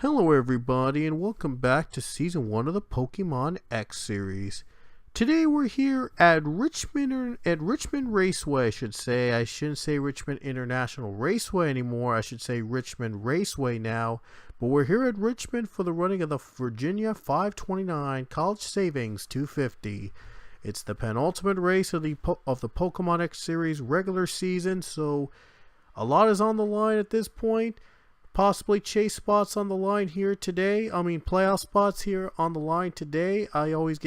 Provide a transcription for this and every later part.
Hello everybody and welcome back to Season 1 of the Pokemon X series. Today we're here at Richmond Raceway, I should say. I shouldn't say Richmond International Raceway anymore. I should say Richmond Raceway now. But we're here at Richmond for the running of the Virginia 529 College Savings 250. It's the penultimate race of the Pokemon X series regular season, so a lot is on the line at this point. Possibly chase spots on the line here today. Playoff spots here on the line today. I always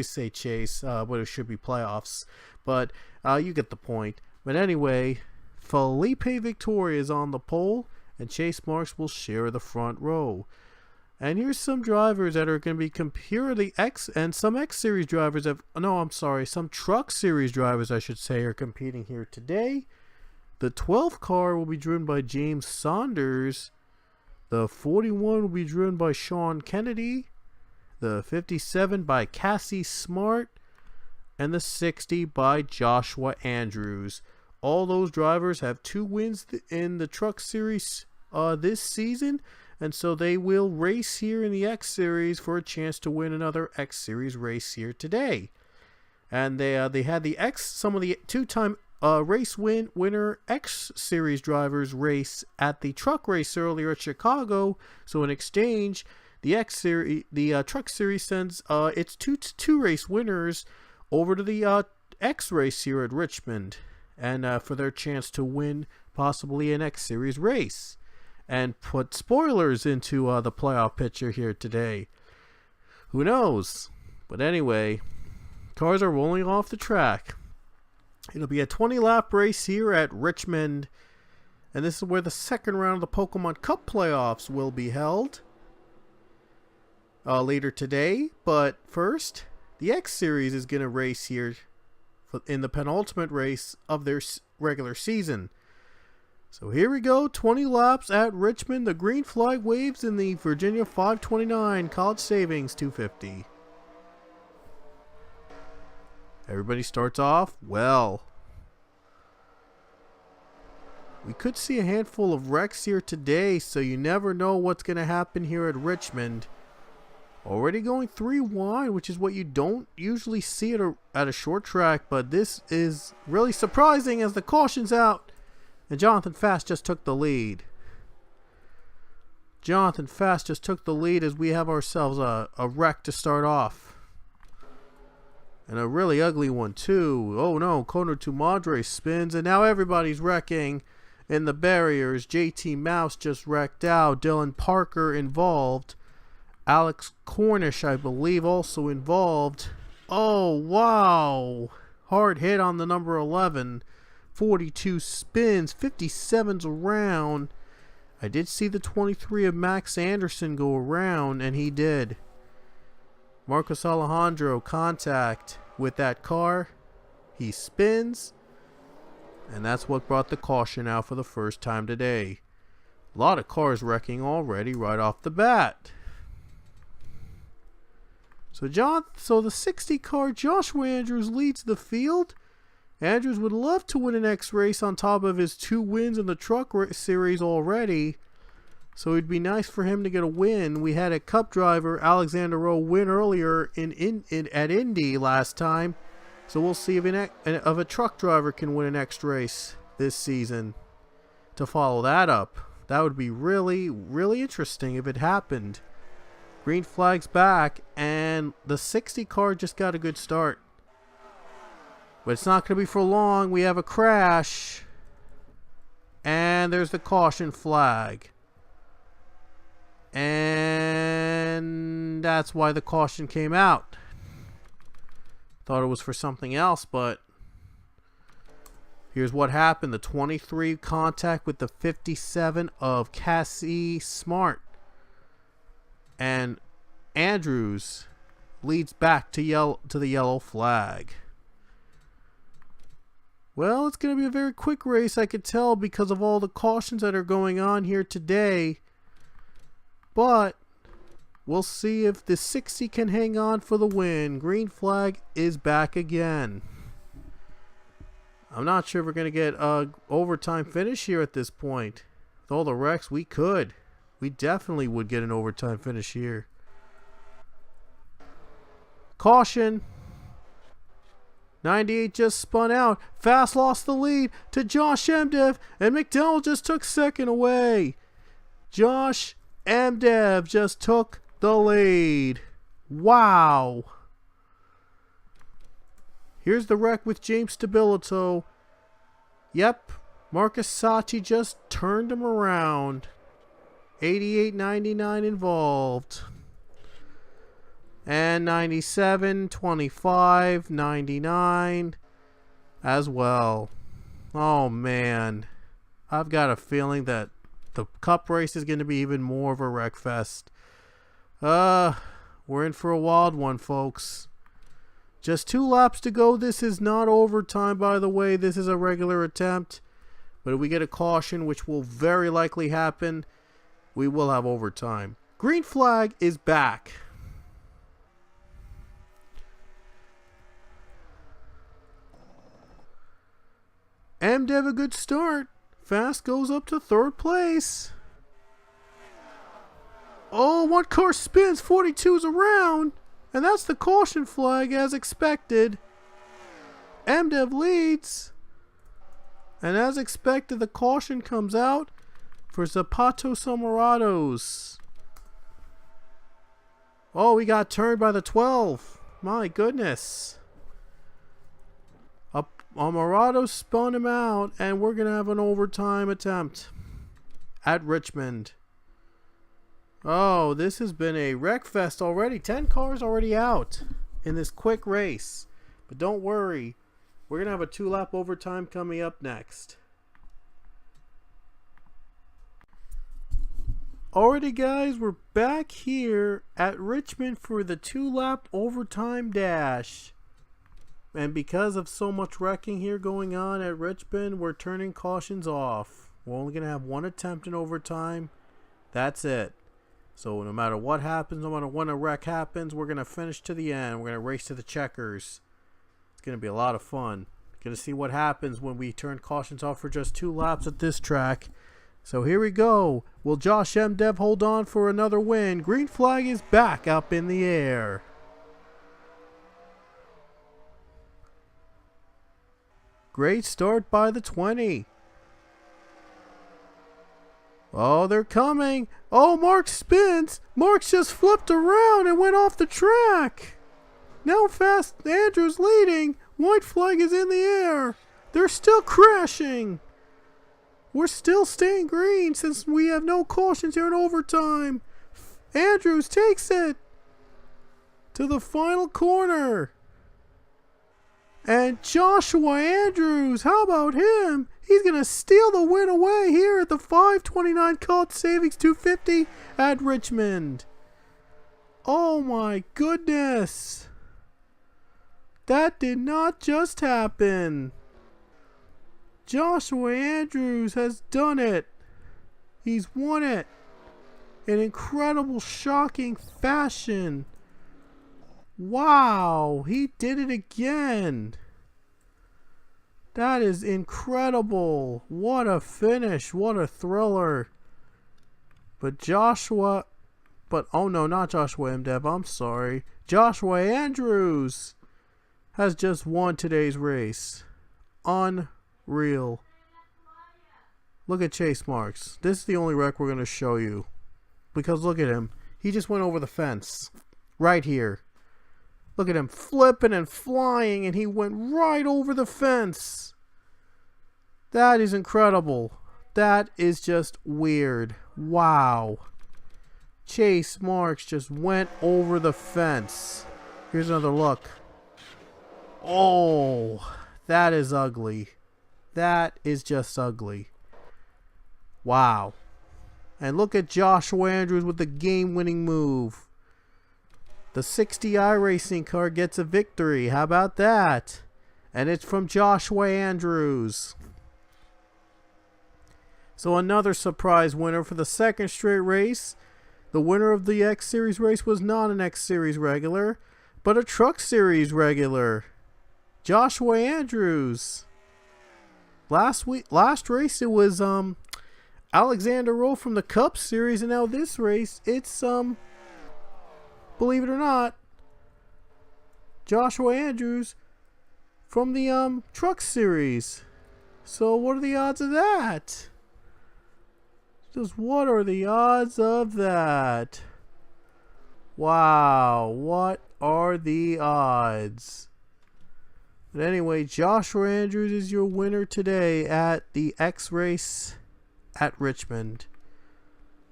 say chase, but it should be playoffs. But you get the point. But anyway, Felipe Victoria is on the pole, and Chase Marks will share the front row. And here's some drivers that are going to be here are the X and some X Series drivers some Truck Series drivers I should say are competing here today. The 12th car will be driven by James Saunders. The 41 will be driven by Sean Kennedy. The 57 by Cassie Smart. And the 60 by Joshua Andrews. All those drivers have 2 wins in the Truck Series this season. And so they will race here in the X Series for a chance to win another X Series race here today. And they had some of the 2-time race winner X Series drivers race at the truck race earlier at Chicago. So in exchange, the Truck Series sends its two race winners over to the X race here at Richmond, and for their chance to win possibly an X Series race, and put spoilers into the playoff picture here today. Who knows? But anyway, cars are rolling off the track. It'll be a 20-lap race here at Richmond, and this is where the second round of the Pokemon Cup playoffs will be held later today. But first, the X Series is going to race here in the penultimate race of their regular season. So here we go, 20 laps at Richmond. The green flag waves in the Virginia 529 College Savings 250. Everybody starts off well. We could see a handful of wrecks here today, so you never know what's going to happen here at Richmond. Already going 3 wide, which is what you don't usually see at a short track, but this is really surprising as the caution's out. And Jonathan Fast just took the lead. Jonathan Fast just took the lead as we have ourselves a wreck to start off. And a really ugly one too. Oh no, Kono to Madre spins, and now everybody's wrecking in the barriers. JT Mouse just wrecked out. Dylan Parker involved. Alex Cornish, I believe, also involved. Oh wow. Hard hit on the number 11. 42 spins, 57's around. I did see the 23 of Max Anderson go around, and he did. Marcos Alejandro contact with that car. He spins, and that's what brought the caution out for the first time today. A lot of cars wrecking already right off the bat. So the 60 car Joshua Andrews leads the field. Andrews would love to win an X race on top of his 2 wins in the Truck Series already. So it'd be nice for him to get a win. We had a Cup driver, Alexander Rowe, win earlier at Indy last time. So we'll see if a truck driver can win an X race this season to follow that up. That would be really, really interesting if it happened. Green flag's back, and the 60 car just got a good start. But it's not going to be for long. We have a crash. And there's the caution flag. And that's why the caution came out. Thought it was for something else, but here's what happened. The 23 contact with the 57 of Cassie Smart. And Andrews leads back to the yellow flag. Well, it's going to be a very quick race, I could tell, because of all the cautions that are going on here today. But we'll see if the 60 can hang on for the win. Green flag is back again. I'm not sure if we're going to get an overtime finish here at this point. With all the wrecks, we could. We definitely would get an overtime finish here. Caution. 98 just spun out. Fast lost the lead to Josh Emdev, and McDowell just took second away. Josh Emdev just took the lead. Wow. Here's the wreck with James Stabilito. Yep, Marcus Sachi just turned him around. 88.99 involved. And 97, 25, 99 as well. Oh man. I've got a feeling that the cup race is going to be even more of a wreck fest. We're in for a wild one, folks. Just 2 laps to go. This is not overtime, by the way. This is a regular attempt. But if we get a caution, which will very likely happen, we will have overtime. Green flag is back. Emdev a good start. Fast goes up to 3rd place. Oh, one car spins. 42's around. And that's the caution flag as expected. Emdev leads. And as expected, the caution comes out for Zapato Somerados. Oh, we got turned by the 12. My goodness. Morado spun him out, and we're going to have an overtime attempt at Richmond. Oh, this has been a wreck fest already. 10 cars already out in this quick race. But don't worry, we're going to have a 2-lap overtime coming up next. Alrighty guys, we're back here at Richmond for the 2-lap overtime dash. And because of so much wrecking here going on at Richmond, we're turning cautions off. We're only going to have 1 attempt in overtime. That's it. So no matter what happens, no matter when a wreck happens, we're going to finish to the end. We're going to race to the checkers. It's going to be a lot of fun. Going to see what happens when we turn cautions off for just 2 laps at this track. So here we go. Will Josh Emdev hold on for another win? Green flag is back up in the air. Great start by the 20. Oh, they're coming. Oh, Mark spins. Mark's just flipped around and went off the track. Now Fast Andrews leading. White flag is in the air. They're still crashing. We're still staying green since we have no cautions here in overtime. Andrews takes it to the final corner. And Joshua Andrews, how about him? He's going to steal the win away here at the 529 Cost Savings 250 at Richmond. Oh my goodness. That did not just happen. Joshua Andrews has done it. He's won it in incredible, shocking fashion. Wow, he did it again. That is incredible. What a finish. What a thriller. But oh no, not Joshua Emdev. I'm sorry. Joshua Andrews has just won today's race. Unreal. Look at Chase Marks. This is the only wreck we're going to show you. Because look at him. He just went over the fence. Right here. Look at him flipping and flying, and he went right over the fence. That is incredible. That is just weird. Wow. Chase Marks just went over the fence. Here's another look. Oh, that is ugly. That is just ugly. Wow. And look at Joshua Andrews with the game-winning move. The 60i racing car gets a victory. How about that? And it's from Joshua Andrews. So another surprise winner for the second straight race. The winner of the X Series race was not an X Series regular, but a Truck Series regular. Joshua Andrews. Last race it was Alexander Rowe from the Cup Series, and now this race, it's believe it or not, Joshua Andrews from the Truck Series. So what are the odds of that? Just what are the odds of that? Wow, what are the odds? But anyway, Joshua Andrews is your winner today at the X race at Richmond.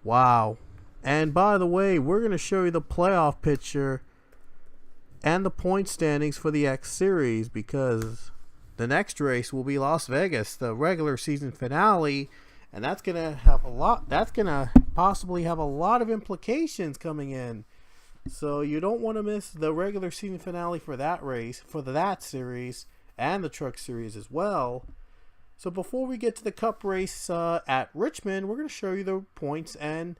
Wow. And by the way, we're going to show you the playoff picture and the point standings for the X Series, because the next race will be Las Vegas, the regular season finale, and that's going to have possibly have a lot of implications coming in. So you don't want to miss the regular season finale for that race, for that series, and the Truck Series as well. So before we get to the Cup race at Richmond, we're going to show you the points and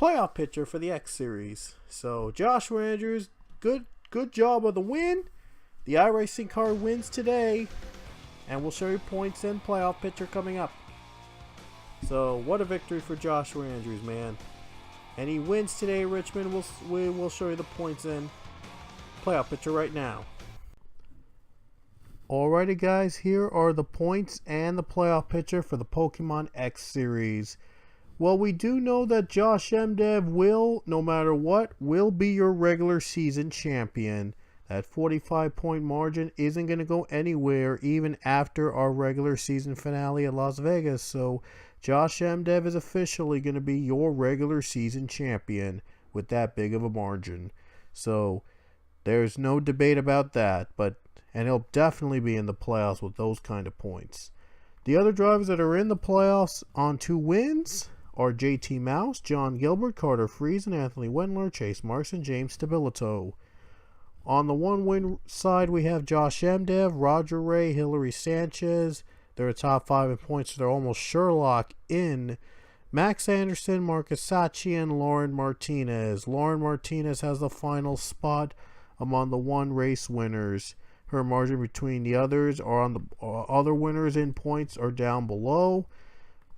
playoff picture for the X Series. So Joshua Andrews, good job of the win. The iRacing car wins today, and we'll show you points and playoff picture coming up. So what a victory for Joshua Andrews, man. And he wins today at Richmond. We'll show you the points and playoff picture right now. Alrighty guys, here are the points and the playoff picture for the Pokemon X Series. Well, we do know that Josh Mdev will, no matter what, will be your regular season champion. That 45-point margin isn't going to go anywhere even after our regular season finale at Las Vegas. So Josh Mdev is officially going to be your regular season champion with that big of a margin. So there's no debate about that, and he'll definitely be in the playoffs with those kind of points. The other drivers that are in the playoffs on 2 wins are JT Mouse, John Gilbert, Carter Friesen, Anthony Wendler, Chase Marks, and James Stabilito. On the 1-win side, we have Josh Mdev, Roger Ray, Hillary Sanchez. They're a top 5 in points, so they're almost Sherlock in. Max Anderson, Marcus Sacchi, and Lauren Martinez. Lauren Martinez has the final spot among the 1 race winners. Her margin between the others are on the other winners in points are down below.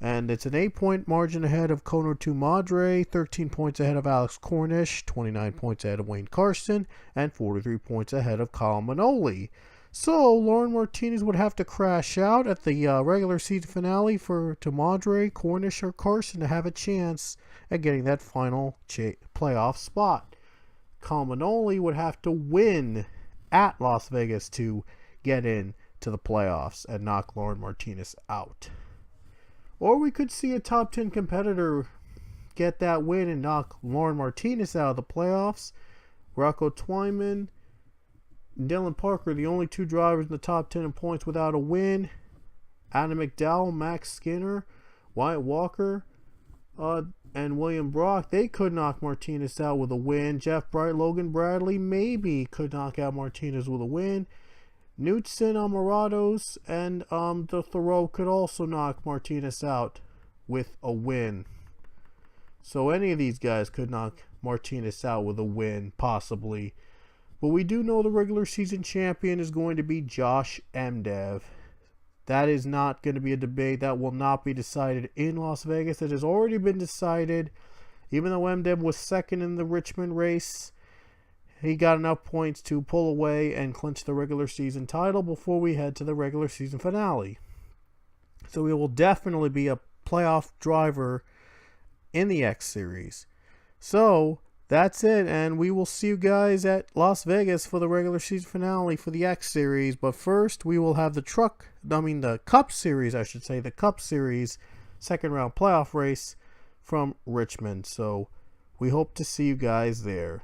And it's an 8-point margin ahead of Kono 2 Madre, 13 points ahead of Alex Cornish, 29 points ahead of Wayne Carson, and 43 points ahead of Kyle Manoli. So Lauren Martinez would have to crash out at the regular season finale to Madre, Cornish, or Carson to have a chance at getting that final playoff spot. Kyle Manoli would have to win at Las Vegas to get in to the playoffs and knock Lauren Martinez out. Or we could see a top 10 competitor get that win and knock Lauren Martinez out of the playoffs. Rocco Twyman and Dylan Parker, the only 2 drivers in the top 10 in points without a win. Adam McDowell, Max Skinner, Wyatt Walker, and William Brock, they could knock Martinez out with a win. Jeff Bright, Logan Bradley maybe could knock out Martinez with a win. Knutson, Almarados, and the Thoreau could also knock Martinez out with a win. So any of these guys could knock Martinez out with a win, possibly. But we do know the regular season champion is going to be Josh Mdev. That is not going to be a debate. That will not be decided in Las Vegas. It has already been decided. Even though Mdev was second in the Richmond race, he got enough points to pull away and clinch the regular season title before we head to the regular season finale. So he will definitely be a playoff driver in the X Series. So that's it, and we will see you guys at Las Vegas for the regular season finale for the X Series. But first, we will have the Cup Series, the Cup Series second round playoff race from Richmond. So we hope to see you guys there.